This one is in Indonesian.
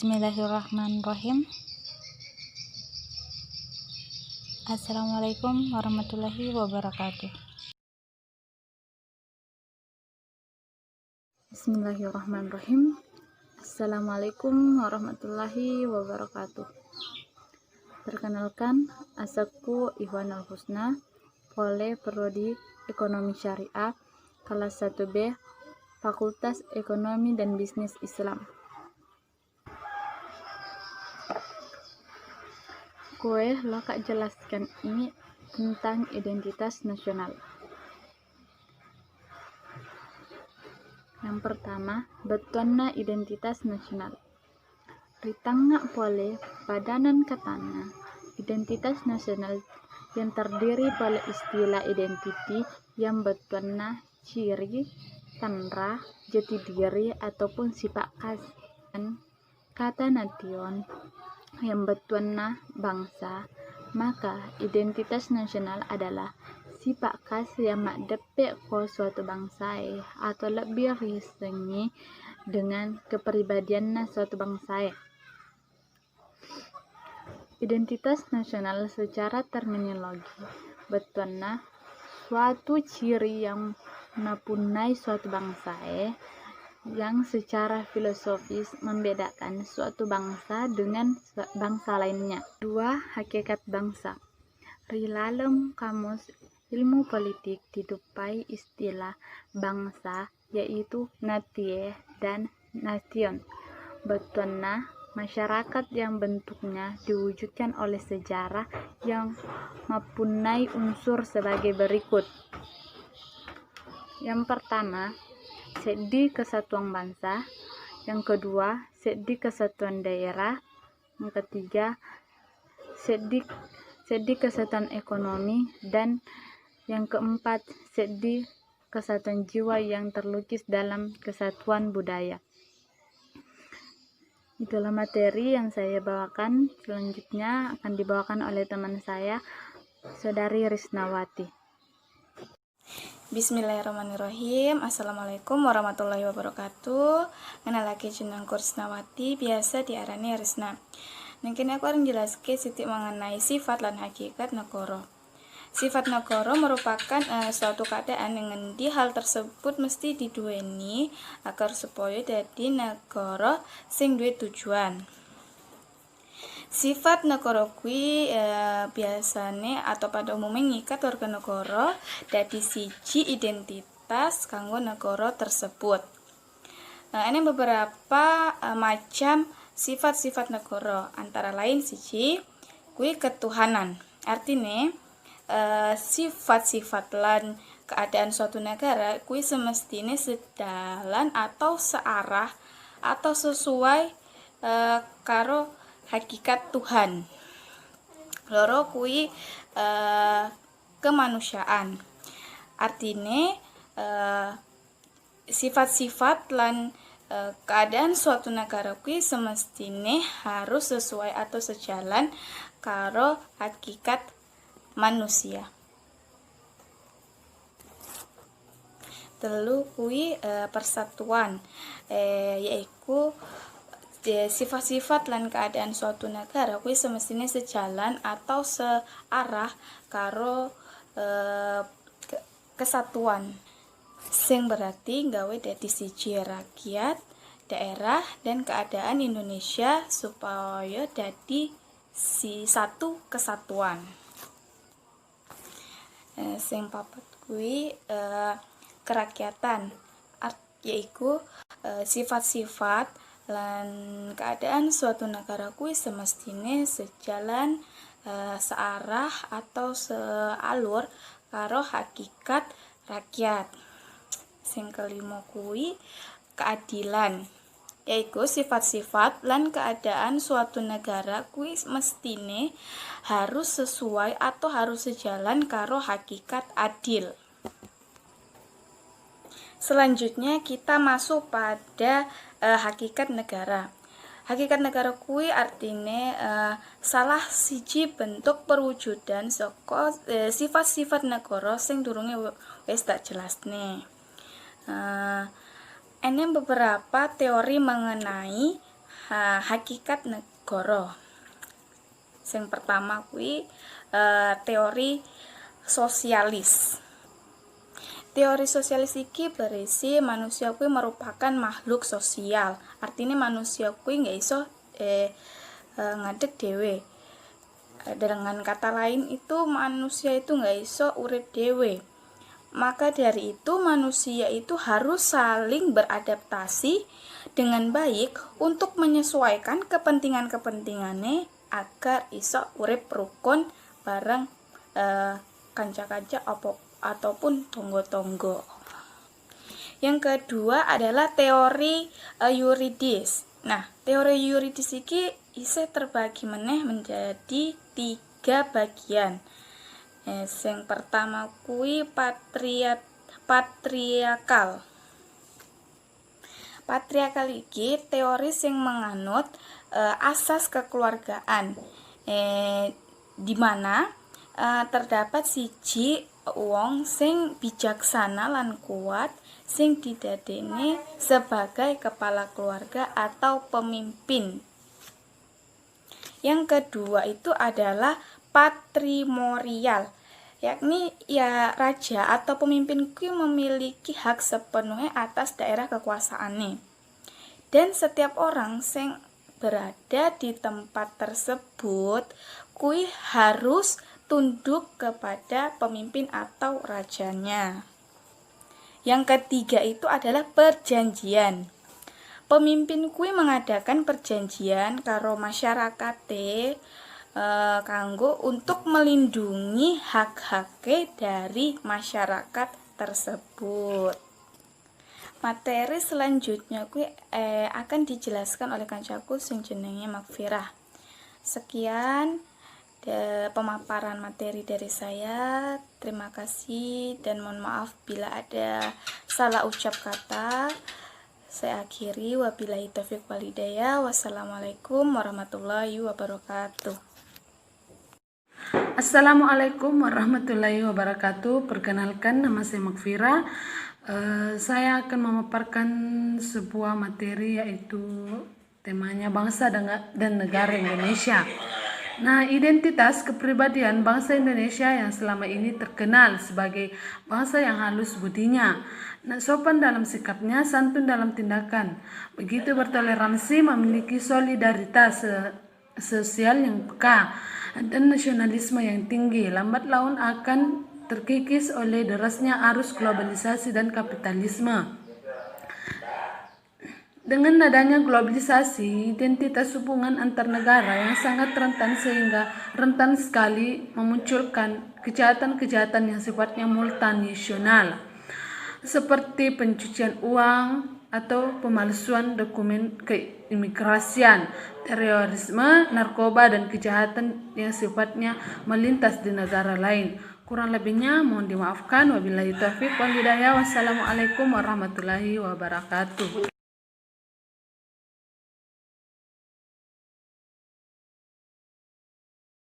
Bismillahirrahmanirrahim. Assalamualaikum warahmatullahi wabarakatuh. Bismillahirrahmanirrahim. Assalamualaikum warahmatullahi wabarakatuh. Perkenalkan, asalku Ihwanul Husna, Pole Prodi Ekonomi Syariah, kelas 1B, Fakultas Ekonomi dan Bisnis Islam. Kue kak jelaskan ini tentang identitas nasional. Yang pertama, betulna identitas nasional. Ritangga pole padanan katana identitas nasional yang terdiri pada istilah identiti yang betulna ciri, tanda, jati diri ataupun sifat khas. Dan kata nation yang betulna bangsa, maka identitas nasional adalah sifat khas yang makdepek ko suatu bangsa atau lebih risengi dengan kepribadian suatu bangsa. Identitas nasional secara terminologi betulna suatu ciri yang mempunyai suatu bangsa yang secara filosofis membedakan suatu bangsa dengan bangsa lainnya. Dua, hakikat bangsa. Rilalem kamus ilmu politik didupai istilah bangsa yaitu natie dan nation. Betulna masyarakat yang bentuknya diwujudkan oleh sejarah yang mempunyai unsur sebagai berikut. Yang pertama, sedi kesatuan bangsa. Yang kedua, sedi kesatuan daerah. Yang ketiga, sedi kesatuan ekonomi. Dan yang keempat, sedi kesatuan jiwa yang terlukis dalam kesatuan budaya. Itulah materi yang saya bawakan. Selanjutnya akan dibawakan oleh teman saya, Saudari Risnawati. Bismillahirrahmanirrahim. Assalamualaikum warahmatullahi wabarakatuh. Kenalake jenengku Risnawati, biasa diarani Risna. Mungkin aku akan jelaskan sedikit mengenai sifat dan hakikat negara. Sifat negara merupakan suatu keadaan dengan di hal tersebut mesti diduweni agar supaya dadi negara sing duwe tujuan. Sifat negara kuwi biasane atau pada umumnya ngikat warga negara dadi siji identitas kanggo negara tersebut. Ini beberapa macam sifat-sifat negara, antara lain siji kuwi ketuhanan. Artine sifat-sifat lan keadaan suatu negara kuwi semestine sedalan atau searah atau sesuai karo hakikat Tuhan. Loro kuwi kemanusiaan. Artine sifat-sifat lan keadaan suatu negara kuwi semestine harus sesuai atau sejalan karo hakikat manusia. Telu kuwi persatuan, yaiku sifat-sifat lan keadaan suatu negara kuwi semestinya sejalan atau searah karo kesatuan, sing berarti gawe dadi siji rakyat, daerah dan keadaan Indonesia supaya dadi satu kesatuan. Sing papat kuwi kerakyatan, yaiku sifat-sifat lan keadaan suatu negara kuwi semestine sejalan, searah atau sealur karo hakikat rakyat. Sing kelima kuwi keadilan, yaiku sifat-sifat lan keadaan suatu negara kuwi mestine harus sesuai atau harus sejalan karo hakikat adil. Selanjutnya kita masuk pada hakikat negara. Hakikat negara kuwi artine salah siji bentuk perwujudan saka sifat-sifat negara sing durunge wis tak jelasne. Ini beberapa teori mengenai hakikat negara. Sing pertama kuwi teori sosialis. Teori sosialis iki berisi manusia kuwi merupakan makhluk sosial. Artinya manusia kuwi nggak iso ngadeg dhewe. Dengan kata lain itu manusia itu nggak iso urip dhewe. Maka dari itu manusia itu harus saling beradaptasi dengan baik untuk menyesuaikan kepentingan-kepentingannya agar iso urip rukun bareng kanca-kanca ataupun tonggo-tonggo. Yang kedua adalah teori yuridis. Nah, teori yuridis iki isih terbagi meneh menjadi 3 bagian. Yang pertama kuwi patriarkal. Patriarkal iki teori sing menganut asas kekeluargaan, di mana terdapat siji wong sing bijaksana lan kuat sing didadekne sebagai kepala keluarga atau pemimpin. Yang kedua itu adalah patrimonial, yakni raja atau pemimpin kuwi memiliki hak sepenuhnya atas daerah kekuasaannya. Dan setiap orang sing berada di tempat tersebut kuwi harus tunduk kepada pemimpin atau rajanya. Yang ketiga itu adalah perjanjian. Pemimpin kuwi mengadakan perjanjian karo masyarakate kanggo untuk melindungi hak-hake dari masyarakat tersebut. Materi selanjutnya kuwi akan dijelaskan oleh kancaku sing jenenge Makfirah. Sekian pemaparan materi dari saya. Terima kasih dan mohon maaf bila ada salah ucap kata. Saya akhiri, wabillahi taufiq wal hidayah. Wassalamualaikum warahmatullahi wabarakatuh. Assalamualaikum warahmatullahi wabarakatuh. Perkenalkan, nama saya Makfirah. Saya akan memaparkan sebuah materi, yaitu temanya bangsa dan negara Indonesia. Nah, identitas kepribadian bangsa Indonesia yang selama ini terkenal sebagai bangsa yang halus budinya, sopan dalam sikapnya, santun dalam tindakan, begitu bertoleransi, memiliki solidaritas sosial yang peka, dan nasionalisme yang tinggi, lambat laun akan terkikis oleh derasnya arus globalisasi dan kapitalisme. Dengan adanya globalisasi, identitas hubungan antar negara yang sangat rentan sehingga rentan sekali memunculkan kejahatan-kejahatan yang sifatnya multinasional, seperti pencucian uang atau pemalsuan dokumen keimigrasian, terorisme, narkoba, dan kejahatan yang sifatnya melintas di negara lain. Kurang lebihnya mohon dimaafkan. Wabillahi taufiq wal hidayah. Wassalamualaikum warahmatullahi wabarakatuh.